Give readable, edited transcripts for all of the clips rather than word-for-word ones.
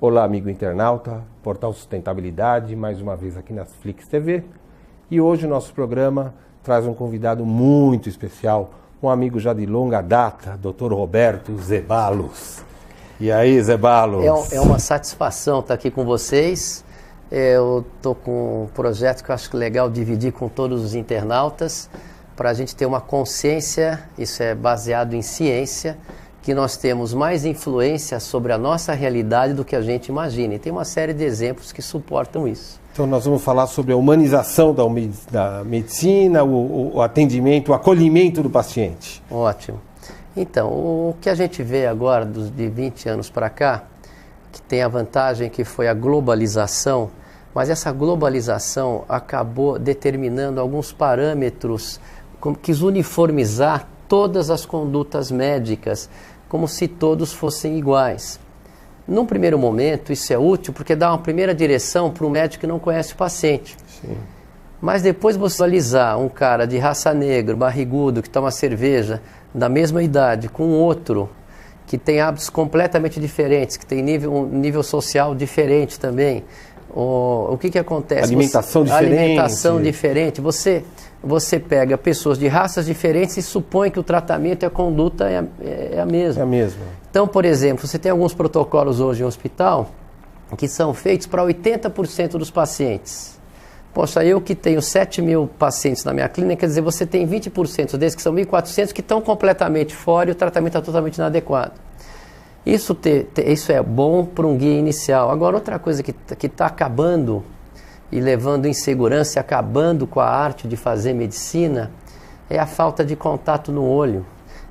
Olá, amigo internauta, Portal Sustentabilidade, mais uma vez aqui na Flix TV. E hoje o nosso programa traz um convidado muito especial, um amigo já de longa data, Dr. Roberto Zeballos. E aí, Zeballos? É uma satisfação estar aqui com vocês. Eu estou com um projeto que eu acho legal dividir com todos os internautas, para a gente ter uma consciência, isso é baseado em ciência, que nós temos mais influência sobre a nossa realidade do que a gente imagina. E tem uma série de exemplos que suportam isso. Então nós vamos falar sobre a humanização da medicina, o atendimento, o acolhimento do paciente. Ótimo. Então, o que a gente vê agora, de 20 anos para cá, que tem a vantagem que foi a globalização, mas essa globalização acabou determinando alguns parâmetros que quis uniformizar todas as condutas médicas, como se todos fossem iguais. Num primeiro momento, isso é útil porque dá uma primeira direção para o médico que não conhece o paciente. Sim. Mas depois você analisar um cara de raça negra, barrigudo, que toma cerveja, da mesma idade, com outro, que tem hábitos completamente diferentes, que tem um nível social diferente também, o que acontece? Alimentação diferente. Alimentação diferente. Você pega pessoas de raças diferentes e supõe que o tratamento e a conduta é a mesma. É a mesma. Então, por exemplo, você tem alguns protocolos hoje em hospital que são feitos para 80% dos pacientes. Poxa, eu que tenho 7.000 pacientes na minha clínica, quer dizer, você tem 20% desses que são 1.400 que estão completamente fora e o tratamento está totalmente inadequado. Isso é bom para um guia inicial. Agora, outra coisa que está acabando e levando insegurança e acabando com a arte de fazer medicina é a falta de contato no olho,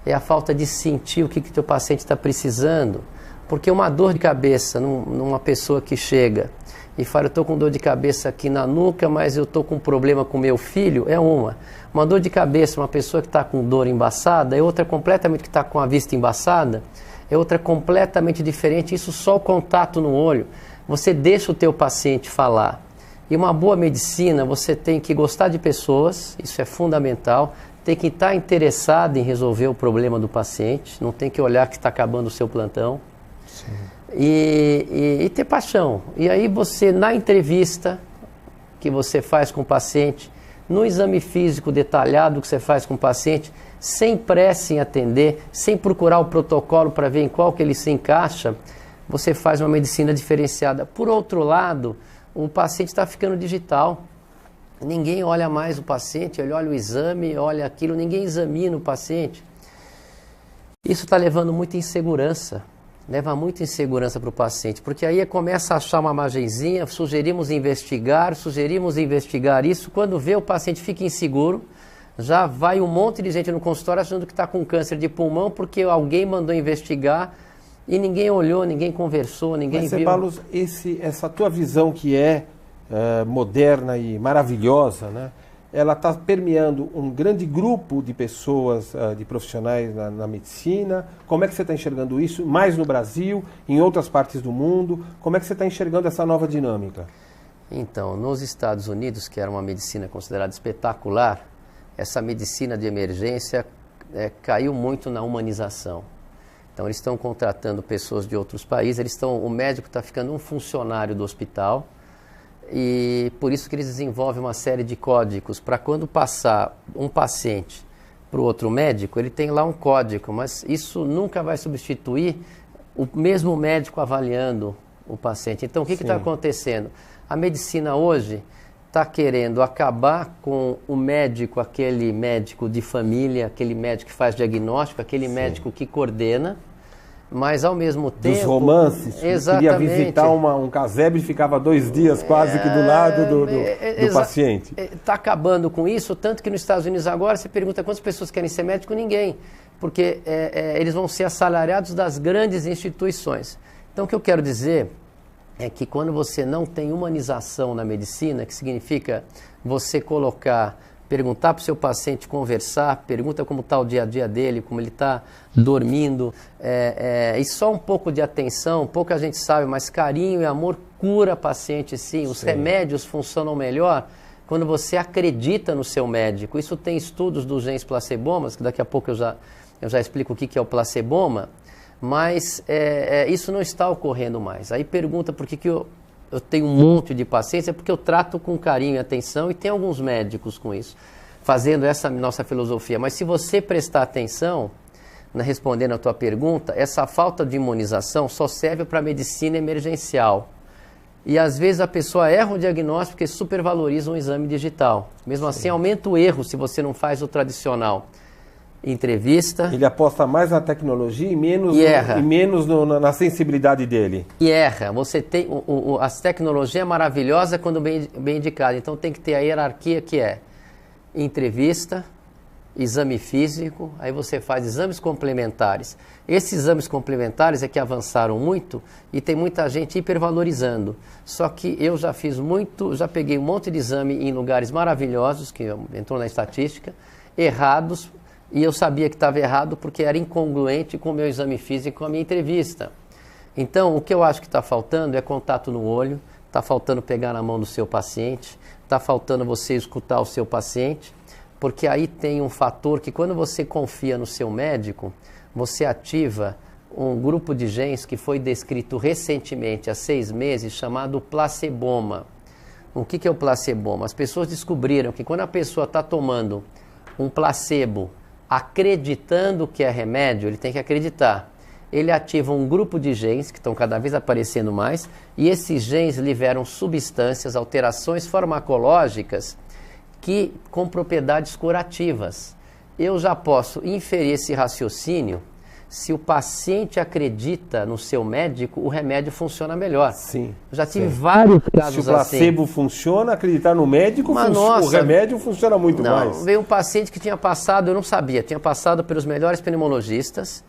é a falta de sentir o que teu paciente está precisando. Porque uma dor de cabeça numa pessoa que chega e fala, eu estou com dor de cabeça aqui na nuca, mas eu estou com um problema com meu filho, é uma. Uma dor de cabeça, uma pessoa que está com dor embaçada, é outra completamente que está com a vista embaçada, é outra completamente diferente. Isso só o contato no olho. Você deixa o teu paciente falar. E uma boa medicina, você tem que gostar de pessoas, isso é fundamental, tem que estar interessado em resolver o problema do paciente, não tem que olhar que está acabando o seu plantão. Sim. E ter paixão. E aí você, na entrevista que você faz com o paciente, no exame físico detalhado que você faz com o paciente, sem pressa em atender, sem procurar o protocolo para ver em qual que ele se encaixa, você faz uma medicina diferenciada. Por outro lado, o paciente está ficando digital. Ninguém olha mais o paciente, ele olha o exame, olha aquilo, ninguém examina o paciente. Isso está levando muita insegurança. Leva muita insegurança para o paciente, porque aí começa a achar uma margenzinha, sugerimos investigar isso, quando vê o paciente fica inseguro, já vai um monte de gente no consultório achando que está com câncer de pulmão, porque alguém mandou investigar e ninguém olhou, ninguém conversou, ninguém viu. Zeballos, essa tua visão que é moderna e maravilhosa, né? Ela está permeando um grande grupo de pessoas, de profissionais na medicina. Como é que você está enxergando isso? Mais no Brasil, em outras partes do mundo? Como é que você está enxergando essa nova dinâmica? Então, nos Estados Unidos, que era uma medicina considerada espetacular, essa medicina de emergência caiu muito na humanização. Então, eles estão contratando pessoas de outros países, o médico está ficando um funcionário do hospital, e por isso que eles desenvolvem uma série de códigos para quando passar um paciente para o outro médico, ele tem lá um código, mas isso nunca vai substituir o mesmo médico avaliando o paciente. Então, o que está acontecendo? A medicina hoje está querendo acabar com o médico, aquele médico de família, aquele médico que faz diagnóstico, aquele médico que coordena, mas ao mesmo tempo... Dos romances, exatamente. Queria visitar um casebre e ficava 2 dias quase que do lado do paciente. Está acabando com isso, tanto que nos Estados Unidos agora você pergunta quantas pessoas querem ser médico, ninguém, porque eles vão ser assalariados das grandes instituições. Então o que eu quero dizer é que quando você não tem humanização na medicina, que significa você perguntar para o seu paciente, conversar, pergunta como está o dia a dia dele, como ele está dormindo, e só um pouco de atenção, pouca gente sabe, mas carinho e amor cura paciente sim. Os remédios funcionam melhor quando você acredita no seu médico. Isso tem estudos dos genes placebomas, que daqui a pouco eu já explico o que é o placeboma, Mas isso não está ocorrendo mais. Aí pergunta por que eu tenho um monte de pacientes, é porque eu trato com carinho e atenção, e tem alguns médicos com isso, fazendo essa nossa filosofia. Mas se você prestar atenção, respondendo a tua pergunta, essa falta de imunização só serve para medicina emergencial. E às vezes a pessoa erra o diagnóstico porque supervaloriza um exame digital. Mesmo assim, aumenta o erro se você não faz o tradicional. Entrevista. Ele aposta mais na tecnologia e menos na sensibilidade dele. E erra. Você tem a tecnologia é maravilhosa quando bem indicada. Então tem que ter a hierarquia que é entrevista, exame físico, aí você faz exames complementares. Esses exames complementares é que avançaram muito e tem muita gente hipervalorizando. Só que eu já já peguei um monte de exame em lugares maravilhosos, que entrou na estatística, errados, e eu sabia que estava errado porque era incongruente com o meu exame físico, com a minha entrevista. Então, o que eu acho que está faltando é contato no olho, está faltando pegar na mão do seu paciente, está faltando você escutar o seu paciente, porque aí tem um fator que quando você confia no seu médico, você ativa um grupo de genes que foi descrito recentemente, há 6 meses, chamado placeboma. O que é o placeboma? As pessoas descobriram que quando a pessoa está tomando um placebo, acreditando que é remédio, ele tem que acreditar. Ele ativa um grupo de genes, que estão cada vez aparecendo mais, e esses genes liberam substâncias, alterações farmacológicas, com propriedades curativas. Eu já posso inferir esse raciocínio. Se o paciente acredita no seu médico, o remédio funciona melhor. Sim. Eu já tive vários casos assim. Se o placebo funciona, acreditar no médico, o remédio funciona muito mais. Veio um paciente que tinha passado, eu não sabia, tinha passado pelos melhores pneumologistas.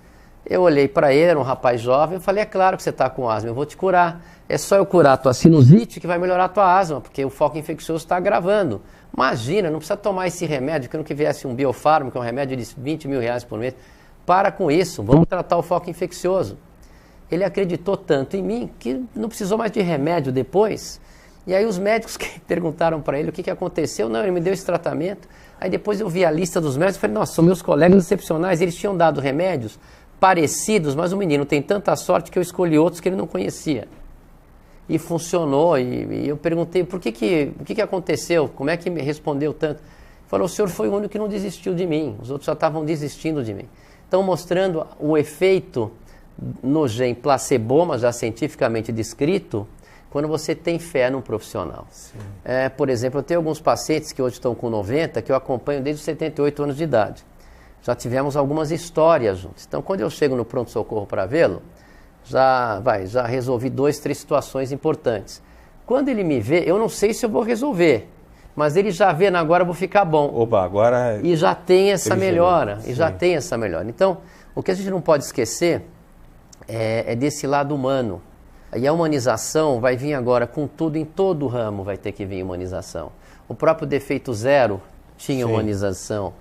Eu olhei para ele, era um rapaz jovem, eu falei, é claro que você está com asma, eu vou te curar. É só eu curar a tua sinusite que vai melhorar a tua asma, porque o foco infeccioso está agravando. Imagina, não precisa tomar esse remédio, que não que viesse um biofármaco, que é um remédio de 20 mil reais por mês. Para com isso, vamos tratar o foco infeccioso. Ele acreditou tanto em mim que não precisou mais de remédio depois. E aí os médicos que perguntaram para ele o que aconteceu, não, ele me deu esse tratamento. Aí depois eu vi a lista dos médicos e falei, nossa, são meus colegas excepcionais, eles tinham dado remédios parecidos, mas o menino tem tanta sorte que eu escolhi outros que ele não conhecia. E funcionou, e eu perguntei, o que aconteceu? Como é que me respondeu tanto? Ele falou, o senhor foi o único que não desistiu de mim, os outros já estavam desistindo de mim. Então, mostrando o efeito no gene placeboma, já cientificamente descrito, quando você tem fé num profissional. Por exemplo, eu tenho alguns pacientes que hoje estão com 90, que eu acompanho desde os 78 anos de idade. Já tivemos algumas histórias juntos. Então, quando eu chego no pronto-socorro para vê-lo, já resolvi 2, 3 situações importantes. Quando ele me vê, eu não sei se eu vou resolver, mas ele já vê, agora eu vou ficar bom. Oba, agora... E já tem essa melhora, Então, o que a gente não pode esquecer é desse lado humano. E a humanização vai vir agora com tudo, em todo o ramo vai ter que vir humanização. O próprio defeito zero tinha humanização.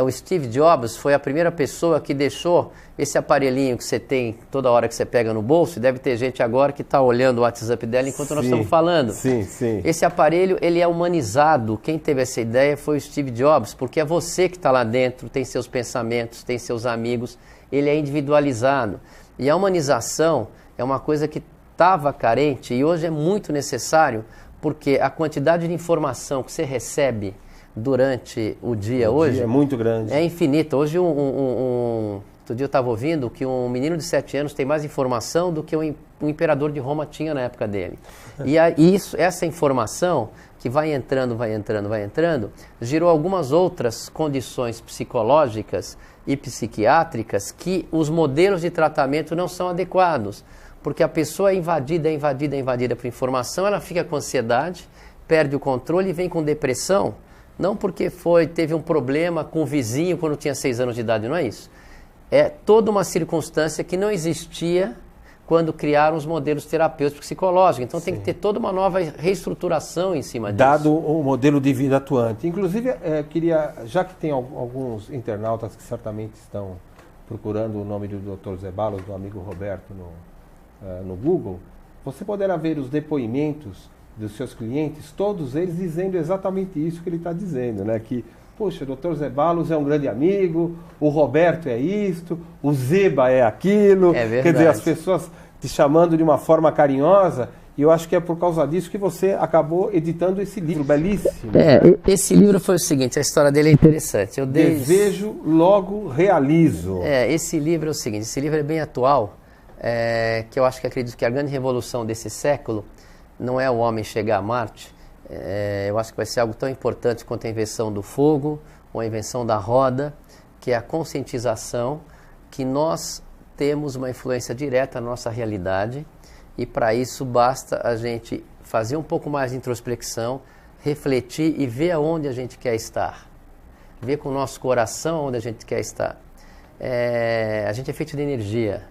O Steve Jobs foi a primeira pessoa que deixou esse aparelhinho que você tem toda hora que você pega no bolso, e deve ter gente agora que está olhando o WhatsApp dela enquanto nós estamos falando. Sim, sim. Esse aparelho, ele é humanizado. Quem teve essa ideia foi o Steve Jobs, porque é você que está lá dentro, tem seus pensamentos, tem seus amigos, ele é individualizado. E a humanização é uma coisa que estava carente e hoje é muito necessário, porque a quantidade de informação que você recebe durante o dia hoje é muito grande. É infinita. Hoje, outro dia eu estava ouvindo que um menino de 7 anos tem mais informação do que o imperador de Roma tinha na época dele. E essa informação que vai entrando, gerou algumas outras condições psicológicas e psiquiátricas que os modelos de tratamento não são adequados. Porque a pessoa é invadida por informação, ela fica com ansiedade, perde o controle e vem com depressão. Não porque teve um problema com o vizinho quando tinha 6 anos de idade, não é isso. É toda uma circunstância que não existia quando criaram os modelos terapêuticos psicológicos. Então tem que ter toda uma nova reestruturação em cima disso. Dado o modelo de vida atuante. Inclusive, já que tem alguns internautas que certamente estão procurando o nome do Dr. Zeballos, do amigo Roberto, no Google, você poderá ver os depoimentos dos seus clientes, todos eles dizendo exatamente isso que ele está dizendo, né? Que Puxa, o Dr. Zé Balos é um grande amigo, o Roberto é isto, o Zeba é aquilo. É verdade. Quer dizer, as pessoas te chamando de uma forma carinhosa, e eu acho que é por causa disso que você acabou editando esse livro belíssimo. Esse livro foi o seguinte, a história dele é interessante. Desejo, logo realizo. Esse livro é o seguinte, esse livro é bem atual, que eu acho que acredito que a grande revolução desse século não é o homem chegar a Marte. Eu acho que vai ser algo tão importante quanto a invenção do fogo, ou a invenção da roda, que é a conscientização que nós temos uma influência direta na nossa realidade, e para isso basta a gente fazer um pouco mais de introspecção, refletir e ver aonde a gente quer estar, ver com o nosso coração onde a gente quer estar. A gente é feito de energia,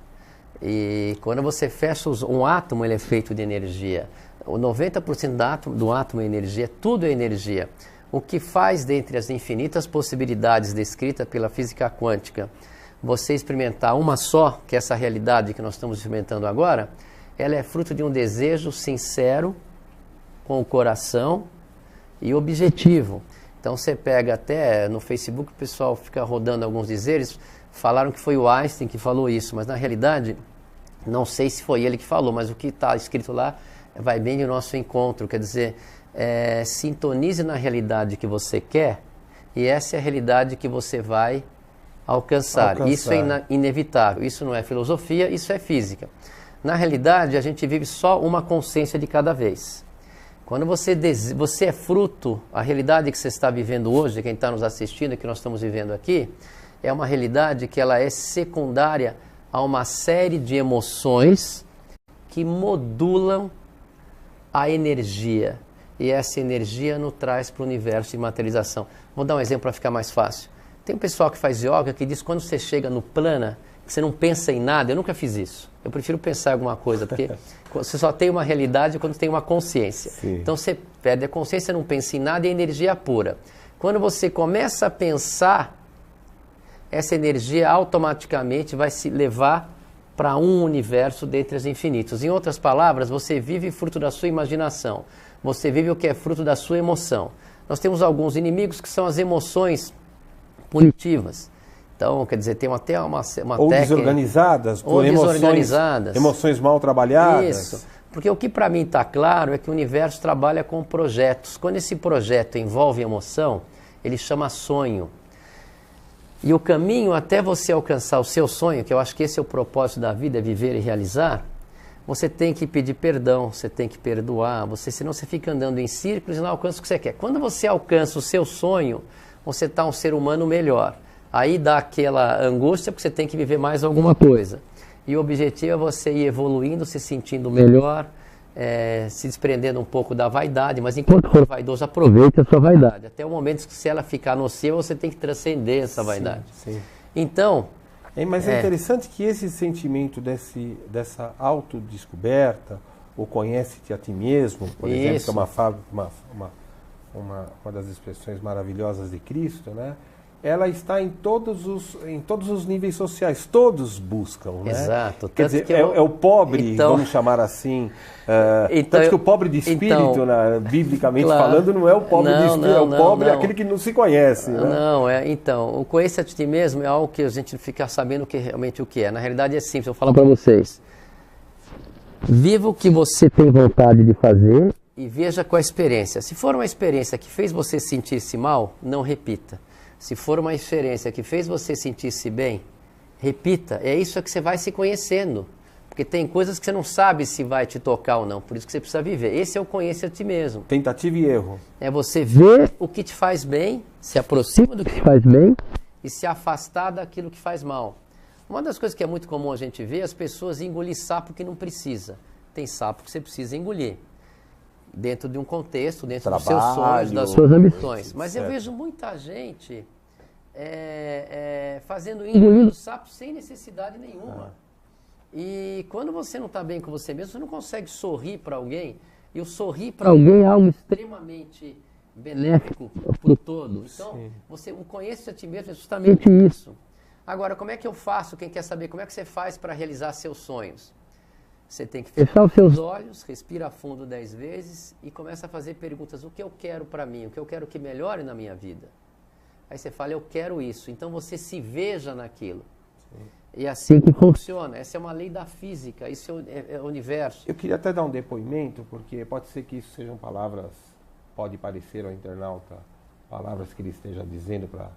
e quando você fecha um átomo, ele é feito de energia. O 90% do átomo é energia, tudo é energia. O que faz, dentre as infinitas possibilidades descritas pela física quântica, você experimentar uma só, que é essa realidade que nós estamos experimentando agora, ela é fruto de um desejo sincero, com o coração e objetivo. Então você pega até no Facebook, o pessoal fica rodando alguns dizeres, falaram que foi o Einstein que falou isso, mas na realidade, não sei se foi ele que falou, mas o que está escrito lá vai bem do nosso encontro, quer dizer, sintonize na realidade que você quer, e essa é a realidade que você vai alcançar. Isso é inevitável, isso não é filosofia, isso é física. Na realidade, a gente vive só uma consciência de cada vez. Quando você é fruto, a realidade que você está vivendo hoje, quem está nos assistindo, que nós estamos vivendo aqui, é uma realidade que ela é secundária a uma série de emoções que modulam a energia, e essa energia nos traz para o universo de materialização. Vou dar um exemplo para ficar mais fácil. Tem um pessoal que faz yoga que diz que quando você chega no plana, que você não pensa em nada. Eu nunca fiz isso. Eu prefiro pensar em alguma coisa, porque você só tem uma realidade quando tem uma consciência. Sim. Então você perde a consciência, não pensa em nada, e a energia é pura. Quando você começa a pensar, essa energia automaticamente vai se levar para um universo dentre os infinitos. Em outras palavras, você vive fruto da sua imaginação. Você vive o que é fruto da sua emoção. Nós temos alguns inimigos que são as emoções punitivas. Então, quer dizer, tem até uma ou técnica... desorganizadas, ou desorganizadas. Emoções mal trabalhadas. Isso. Porque o que para mim está claro é que o universo trabalha com projetos. Quando esse projeto envolve emoção, ele chama sonho. E o caminho até você alcançar o seu sonho, que eu acho que esse é o propósito da vida, é viver e realizar, você tem que pedir perdão, você tem que perdoar, senão você fica andando em círculos e não alcança o que você quer. Quando você alcança o seu sonho, você está um ser humano melhor. Aí dá aquela angústia porque você tem que viver mais alguma coisa. E o objetivo é você ir evoluindo, se sentindo melhor, se desprendendo um pouco da vaidade, mas enquanto for vaidoso, aproveite a sua vaidade. Até o momento que se ela ficar nociva, você tem que transcender essa vaidade. Sim. Então... Mas é interessante que esse sentimento dessa autodescoberta, ou conhece-te a ti mesmo, por exemplo, que é uma das expressões maravilhosas de Cristo, né? Ela está em todos os níveis sociais, todos buscam, né? Exato. Quer dizer, é o pobre, então, vamos chamar assim, tanto que o pobre de espírito, biblicamente claro, falando, não é o pobre de espírito, é o pobre, não. aquele que não se conhece. Né? Não, então, o conhecer a ti mesmo é algo que a gente fica sabendo realmente o que é. Na realidade é simples, eu falo para vocês. Viva o que você tem vontade de fazer e veja com a experiência. Se for uma experiência que fez você sentir-se mal, não repita. Se for uma experiência que fez você sentir-se bem, repita. É isso que você vai se conhecendo. Porque tem coisas que você não sabe se vai te tocar ou não. Por isso que você precisa viver. Esse é o conhecer a ti mesmo. Tentativa e erro. É você ver o que te faz bem, se aproxima do que te faz bem e se afastar daquilo que faz mal. Uma das coisas que é muito comum a gente ver é as pessoas engolir sapo que não precisa. Tem sapo que você precisa engolir. Dentro de um contexto, dentro dos seus sonhos, das suas ambições. Mas eu vejo muita gente engolindo sapo sem necessidade nenhuma. E quando você não está bem com você mesmo, você não consegue sorrir para alguém. E o sorrir para alguém é algo extremamente benéfico para o todo. Então, o conhecer a ti mesmo é justamente isso. Agora, como é que eu faço? Quem quer saber como é que você faz para realizar seus sonhos? Você tem que fechar os seus olhos, respira fundo 10 vezes e começa a fazer perguntas. O que eu quero para mim? O que eu quero que melhore na minha vida? Aí você fala, eu quero isso. Então você se veja naquilo. Sim. E assim que funciona. Essa é uma lei da física, isso é o universo. Eu queria até dar um depoimento, porque pode ser que isso sejam palavras, pode parecer ao internauta, palavras que ele esteja dizendo para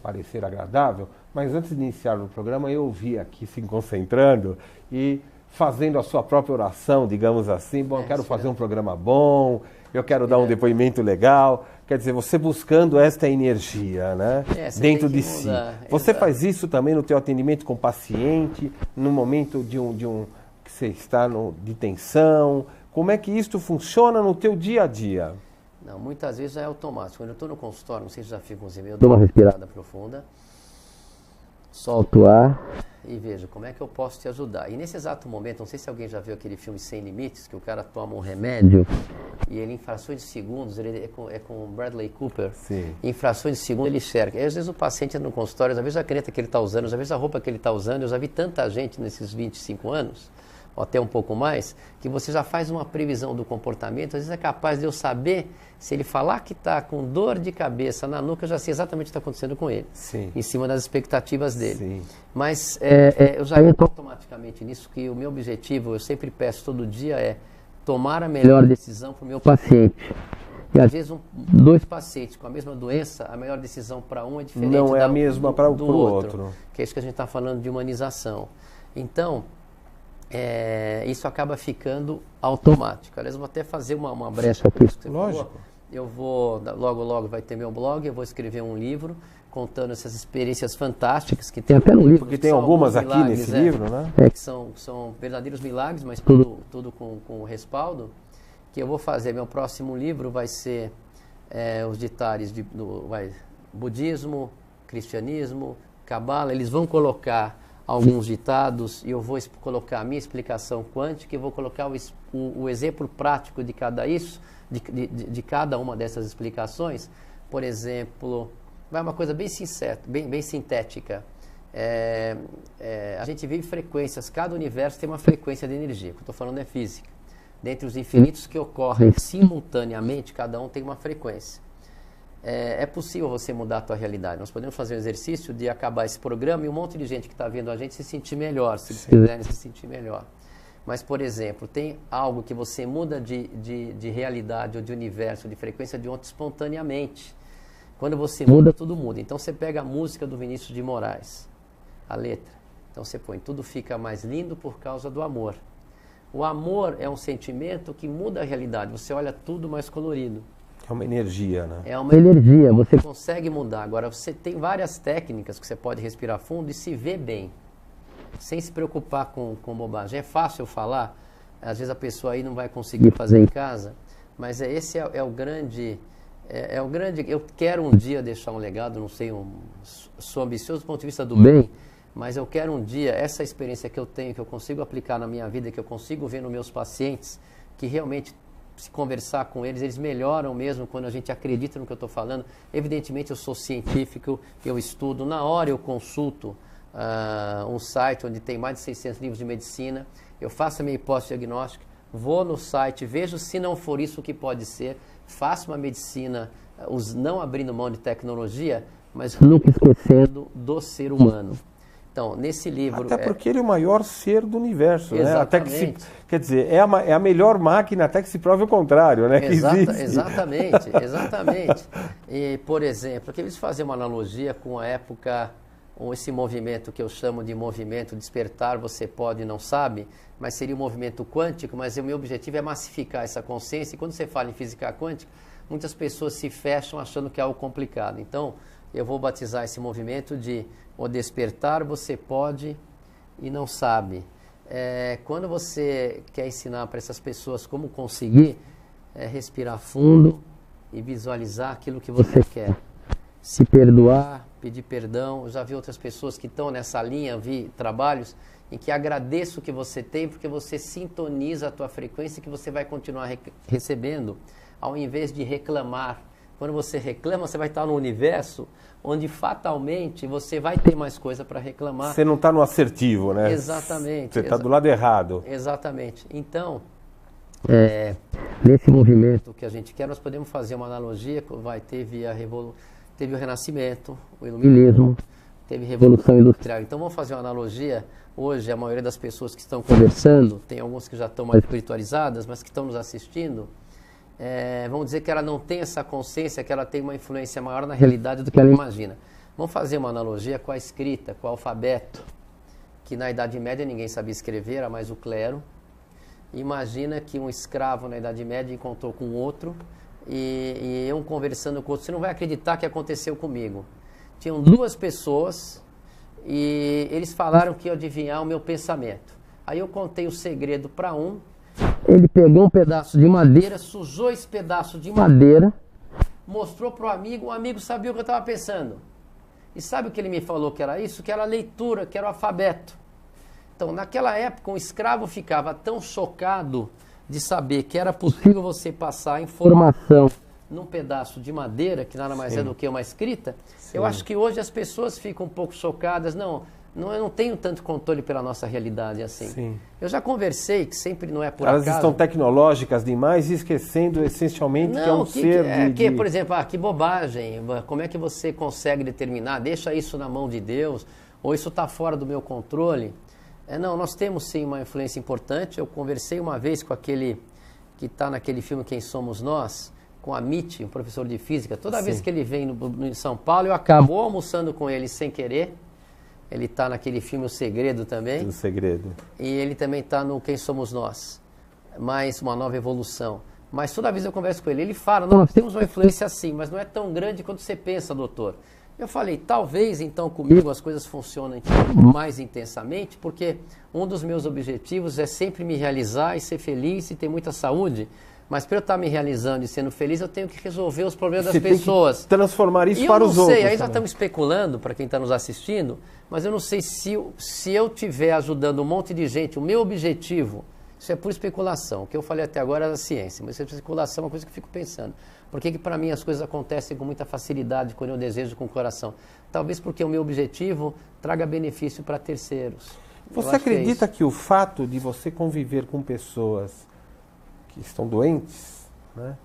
parecer agradável, mas antes de iniciar o programa eu ouvi aqui se concentrando e fazendo a sua própria oração, digamos assim, bom, eu quero fazer um programa bom, eu quero dar um depoimento legal, quer dizer, você buscando esta energia, né, dentro de si. Você faz isso também no teu atendimento com o paciente, no momento de um que você está de tensão, como é que isso funciona no teu dia a dia? Não, muitas vezes é automático. Quando eu estou no consultório, não sei se já fica uns e-mails, eu dou uma respirada profunda, solto o ar e vejo como é que eu posso te ajudar. E nesse exato momento, não sei se alguém já viu aquele filme Sem Limites, que o cara toma um remédio e ele em frações de segundos, ele é com Bradley Cooper, sim. Em frações de segundos ele enxerga. E às vezes o paciente entra no consultório, às vezes a caneta que ele está usando, às vezes a roupa que ele está usando, eu já vi tanta gente nesses 25 anos, ou até um pouco mais, que você já faz uma previsão do comportamento, às vezes é capaz de eu saber, se ele falar que está com dor de cabeça na nuca, eu já sei exatamente o que está acontecendo com ele, sim. Em cima das expectativas dele. Sim. Mas eu já entro automaticamente nisso, que o meu objetivo, eu sempre peço todo dia, é tomar a melhor decisão para o meu paciente. E às vezes dois pacientes com a mesma doença, a melhor decisão para um é diferente não é a mesma para o outro. Que é isso que a gente está falando de humanização. Então, isso acaba ficando automático. Aliás, eu vou até fazer uma brecha aqui. Que você Lógico. Falou. Eu vou, logo vai ter meu blog, eu vou escrever um livro contando essas experiências fantásticas que tem até no livro. Porque tem algumas aqui nesse livro, né? Que são verdadeiros milagres, mas tudo com respaldo. Que eu vou fazer, meu próximo livro vai ser os detalhes do budismo, cristianismo, cabala. Eles vão colocar alguns ditados e eu vou colocar a minha explicação quântica e vou colocar o exemplo prático de de cada uma dessas explicações. Por exemplo, vai uma coisa bem sincera, bem sintética. A gente vive frequências, cada universo tem uma frequência de energia, o que eu estou falando é física. Dentre os infinitos que ocorrem simultaneamente, cada um tem uma frequência. É possível você mudar a tua realidade. Nós podemos fazer um exercício de acabar esse programa e um monte de gente que está vendo a gente se sentir melhor, se eles quiserem se sentir melhor. Mas, por exemplo, tem algo que você muda de realidade ou de universo, de frequência de ontem espontaneamente. Quando você muda, tudo muda. Então você pega a música do Vinícius de Moraes, a letra. Então você põe, tudo fica mais lindo por causa do amor. O amor é um sentimento que muda a realidade. Você olha tudo mais colorido. É uma energia, né? É uma energia, você consegue mudar. Agora, você tem várias técnicas que você pode respirar fundo e se ver bem, sem se preocupar com bobagem. É fácil eu falar, às vezes a pessoa aí não vai conseguir fazer em casa, mas esse é o grande... eu quero um dia deixar um legado, não sei, sou ambicioso do ponto de vista do bem, mas eu quero um dia, essa experiência que eu tenho, que eu consigo aplicar na minha vida, que eu consigo ver nos meus pacientes, que realmente... se conversar com eles melhoram mesmo quando a gente acredita no que eu estou falando. Evidentemente eu sou científico, eu estudo, na hora eu consulto um site onde tem mais de 600 livros de medicina, eu faço a minha hipótese diagnóstica, vou no site, vejo se não for isso o que pode ser, faço uma medicina, não abrindo mão de tecnologia, mas nunca esquecendo do ser humano. Então, nesse livro... Até porque ele é o maior ser do universo, né? Até que quer dizer, é a melhor máquina até que se prove o contrário, né? Exatamente. E, por exemplo, eu queria fazer uma analogia com a época, com esse movimento que eu chamo de movimento despertar, você pode e não sabe, mas seria um movimento quântico, mas o meu objetivo é massificar essa consciência. E quando você fala em física quântica, muitas pessoas se fecham achando que é algo complicado. Então, eu vou batizar esse movimento de o despertar você pode e não sabe. Quando você quer ensinar para essas pessoas como conseguir respirar fundo e visualizar aquilo que você quer. Se perdoar, pedir perdão. Eu já vi outras pessoas que estão nessa linha, vi trabalhos em que agradeço o que você tem porque você sintoniza a tua frequência que você vai continuar recebendo, ao invés de reclamar. Quando você reclama, você vai estar no universo onde fatalmente você vai ter mais coisa para reclamar. Você não está no assertivo, né? Exatamente. Você está do lado errado. Exatamente. Então, nesse movimento que a gente quer, nós podemos fazer uma analogia, vai ter via teve o Renascimento, o Iluminismo, teve a Revolução Industrial. Então vamos fazer uma analogia. Hoje a maioria das pessoas que estão conversando, tem alguns que já estão mais espiritualizadas, mas que estão nos assistindo, vamos dizer que ela não tem essa consciência, que ela tem uma influência maior na realidade do que ela imagina. Vamos fazer uma analogia com a escrita, com o alfabeto, que na Idade Média ninguém sabia escrever, era mais o clero. Imagina que um escravo na Idade Média encontrou com outro e um conversando com o outro. Você não vai acreditar que aconteceu comigo. Tinham duas pessoas e eles falaram que iam adivinhar o meu pensamento. Aí eu contei o segredo para um. Ele pegou um pedaço de madeira, sujou esse pedaço de madeira, mostrou para o amigo sabia o que eu estava pensando. E sabe o que ele me falou que era isso? Que era a leitura, que era o alfabeto. Então, naquela época, um escravo ficava tão chocado de saber que era possível você passar informação num pedaço de madeira, que nada mais é do que uma escrita. Sim. Eu acho que hoje as pessoas ficam um pouco chocadas. Não, eu não tenho tanto controle pela nossa realidade assim. Sim. Eu já conversei, que sempre não é por acaso. Elas estão tecnológicas demais e esquecendo essencialmente que é um ser por exemplo, que bobagem, como é que você consegue determinar? Deixa isso na mão de Deus, ou isso está fora do meu controle? Não, nós temos sim uma influência importante. Eu conversei uma vez com aquele que está naquele filme Quem Somos Nós, com a Mitty, um professor de física. Toda vez que ele vem em São Paulo, eu acabo almoçando com ele sem querer. Ele está naquele filme O Segredo também. O Segredo. E ele também está no Quem Somos Nós, mais uma nova evolução. Mas toda vez eu converso com ele, ele fala, não, nós temos uma influência assim, mas não é tão grande quanto você pensa, doutor. Eu falei, talvez então comigo as coisas funcionem mais intensamente, porque um dos meus objetivos é sempre me realizar e ser feliz e ter muita saúde. Mas para eu estar me realizando e sendo feliz, eu tenho que resolver os problemas das pessoas. Tem que transformar isso para os outros. Eu não sei, aí já estamos especulando, para quem está nos assistindo, mas eu não sei se eu estiver ajudando um monte de gente, o meu objetivo, isso é pura especulação. O que eu falei até agora era a ciência, mas especulação é uma coisa que eu fico pensando. Por que para mim as coisas acontecem com muita facilidade quando eu desejo com o coração? Talvez porque o meu objetivo traga benefício para terceiros. Você acredita que o fato de você conviver com pessoas que estão doentes, né,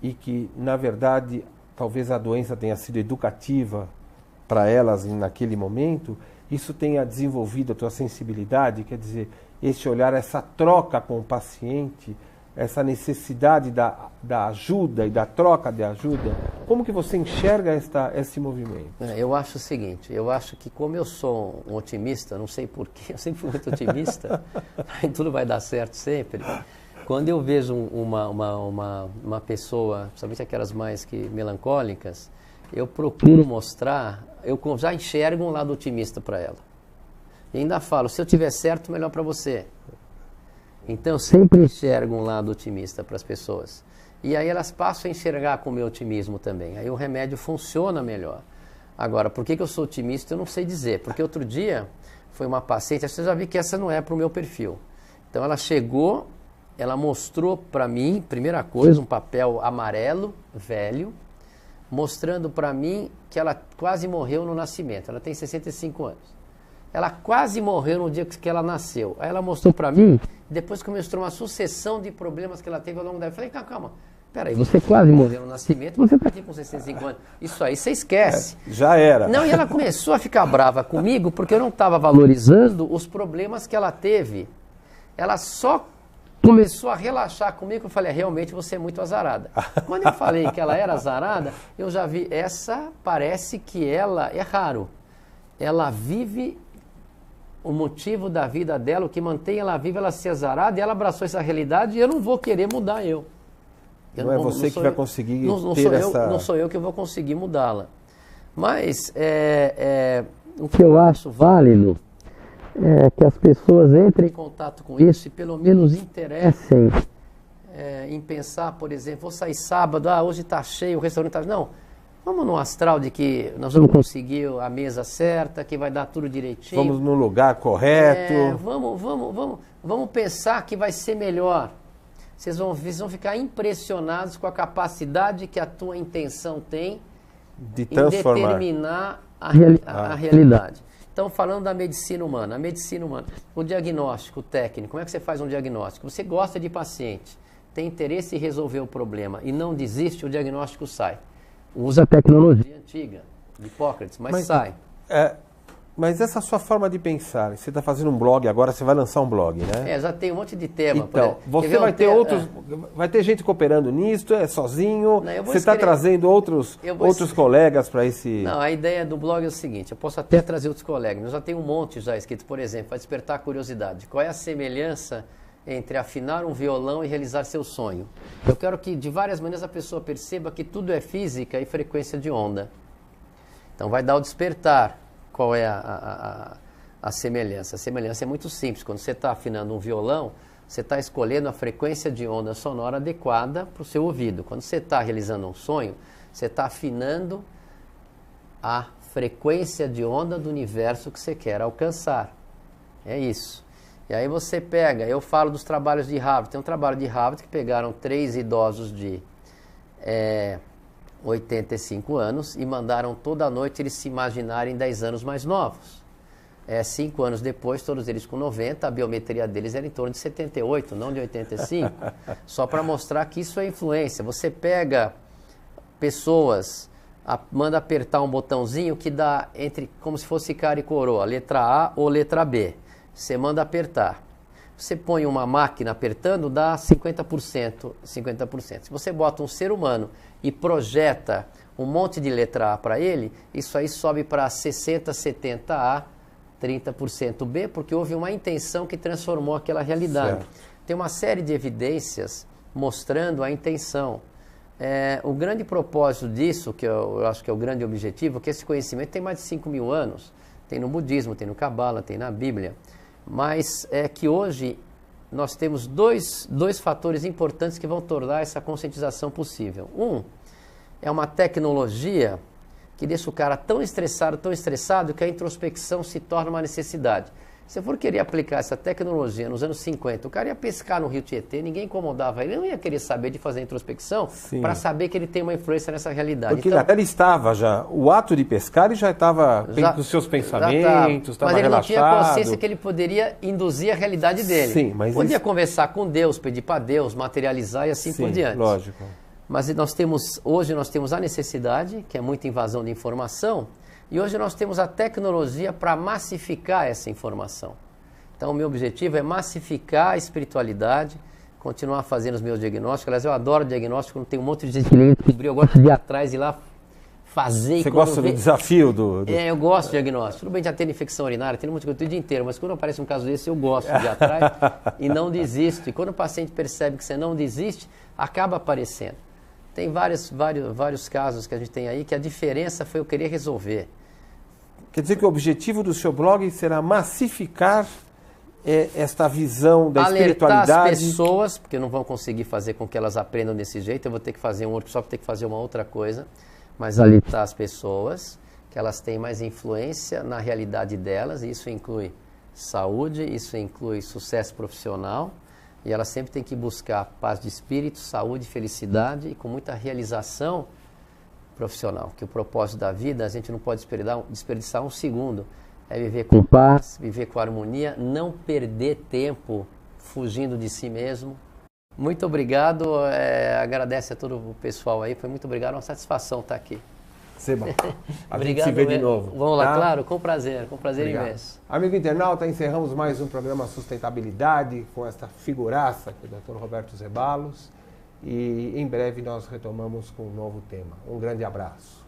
e que, na verdade, talvez a doença tenha sido educativa para elas naquele momento, isso tenha desenvolvido a tua sensibilidade, quer dizer, esse olhar, essa troca com o paciente, essa necessidade da ajuda e da troca de ajuda, como que você enxerga esse movimento? Eu acho o seguinte, eu acho que como eu sou um otimista, não sei porquê, eu sempre fui muito otimista, tudo vai dar certo sempre. Quando eu vejo uma pessoa, principalmente aquelas mais melancólicas, eu procuro mostrar, eu já enxergo um lado otimista para ela. E ainda falo, se eu tiver certo, melhor para você. Então eu sempre enxergo um lado otimista para as pessoas. E aí elas passam a enxergar com o meu otimismo também. Aí o remédio funciona melhor. Agora, por que eu sou otimista, eu não sei dizer. Porque outro dia foi uma paciente, você já viu que essa não é para o meu perfil. Então ela chegou... Ela mostrou para mim, primeira coisa, um papel amarelo, velho, mostrando para mim que ela quase morreu no nascimento. Ela tem 65 anos. Ela quase morreu no dia que ela nasceu. Aí ela mostrou para mim, depois que mostrou uma sucessão de problemas que ela teve ao longo da vida. Eu falei, calma, peraí, você quase morreu no nascimento, você está aqui com 65 anos. Isso aí você esquece. Já era. Não, e ela começou a ficar brava comigo porque eu não estava valorizando os problemas que ela teve. Ela só começou a relaxar comigo, eu falei, realmente você é muito azarada. Quando eu falei que ela era azarada, eu já vi, parece que ela é raro. Ela vive o motivo da vida dela, o que mantém ela viva, ela ser azarada, e ela abraçou essa realidade e eu não vou querer mudar eu. Não é você que vai conseguir ter essa... Não sou eu que vou conseguir mudá-la. Mas o que eu acho válido é que as pessoas entrem em contato com isso e pelo menos interessem em pensar, por exemplo, vou sair sábado, hoje está cheio, o restaurante está... Não, vamos no astral de que nós vamos conseguir a mesa certa, que vai dar tudo direitinho. Vamos no lugar correto. Vamos pensar que vai ser melhor. Vocês vão ficar impressionados com a capacidade que a tua intenção tem de transformar, em determinar a realidade. Então, falando da medicina humana, o diagnóstico técnico, como é que você faz um diagnóstico? Você gosta de paciente, tem interesse em resolver o problema e não desiste, o diagnóstico sai. usa a tecnologia antiga de Hipócrates, mas sai. Mas essa sua forma de pensar, você está fazendo um blog agora, você vai lançar um blog, né? Já tem um monte de tema. Então, você vai ter outros, vai ter gente cooperando nisso, sozinho, você está trazendo outros colegas para esse... Não, a ideia do blog é o seguinte, eu posso até trazer outros colegas, eu já tenho um monte já escrito, por exemplo, para despertar a curiosidade. Qual é a semelhança entre afinar um violão e realizar seu sonho? Eu quero que, de várias maneiras, a pessoa perceba que tudo é física e frequência de onda. Então, vai dar o despertar. Qual é a semelhança? A semelhança é muito simples. Quando você está afinando um violão, você está escolhendo a frequência de onda sonora adequada para o seu ouvido. Quando você está realizando um sonho, você está afinando a frequência de onda do universo que você quer alcançar. É isso. E aí você pega, eu falo dos trabalhos de Harvard. Tem um trabalho de Harvard que pegaram 3 idosos de 85 anos e mandaram toda noite eles se imaginarem 10 anos mais novos. 5 anos depois, todos eles com 90, a biometria deles era em torno de 78, não de 85. Só para mostrar que isso é influência. Você pega pessoas, manda apertar um botãozinho que dá como se fosse cara e coroa, letra A ou letra B. Você manda apertar. Você põe uma máquina apertando, dá 50%, 50%. Se você bota um ser humano e projeta um monte de letra A para ele, isso aí sobe para 60%, 70%A, 30% B, porque houve uma intenção que transformou aquela realidade. Certo. Tem uma série de evidências mostrando a intenção. O grande propósito disso, que eu acho que é o grande objetivo, que esse conhecimento tem mais de 5.000 anos. Tem no budismo, tem no Cabala, tem na Bíblia. Mas é que hoje nós temos dois fatores importantes que vão tornar essa conscientização possível. Um é uma tecnologia que deixa o cara tão estressado que a introspecção se torna uma necessidade. Se eu for querer aplicar essa tecnologia nos anos 50, o cara ia pescar no Rio Tietê, ninguém incomodava ele, não ia querer saber de fazer introspecção para saber que ele tem uma influência nessa realidade. Porque então, ele estava já, o ato de pescar ele já estava com os seus pensamentos, estava relaxado. Mas ele não tinha consciência que ele poderia induzir a realidade dele. Sim, mas podia conversar com Deus, pedir para Deus, materializar e assim por diante. Lógico. Mas hoje nós temos a necessidade, que é muita invasão de informação, e hoje nós temos a tecnologia para massificar essa informação. Então, o meu objetivo é massificar a espiritualidade, continuar fazendo os meus diagnósticos. Aliás, eu adoro diagnóstico, não tem um monte de gente que descobriu, eu gosto de ir atrás e ir lá fazer. Você gosta do desafio do... eu gosto de diagnóstico. Tudo bem, já tem infecção urinária, tem um monte de coisa o dia inteiro, mas quando aparece um caso desse, eu gosto de ir atrás e não desisto. E quando o paciente percebe que você não desiste, acaba aparecendo. Tem vários casos que a gente tem aí que a diferença foi eu querer resolver. Quer dizer que o objetivo do seu blog será massificar esta visão da espiritualidade? Alertar as pessoas, porque não vão conseguir fazer com que elas aprendam desse jeito, eu vou ter que fazer um workshop, ter que fazer uma outra coisa, mas alertar as pessoas que elas têm mais influência na realidade delas, e isso inclui saúde, isso inclui sucesso profissional, e elas sempre têm que buscar paz de espírito, saúde, felicidade e com muita realização profissional. Que o propósito da vida, a gente não pode desperdiçar um segundo. É viver com paz, viver com harmonia, não perder tempo fugindo de si mesmo. Muito obrigado, agradece a todo o pessoal aí, foi muito obrigado, uma satisfação estar aqui. Seba, a obrigado, gente se vê de novo. Vamos lá, claro, com prazer imenso. Amigo internauta, encerramos mais um programa Sustentabilidade com esta figuraça, que é o Dr. Roberto Zeballos, e em breve nós retomamos com um novo tema. Um grande abraço.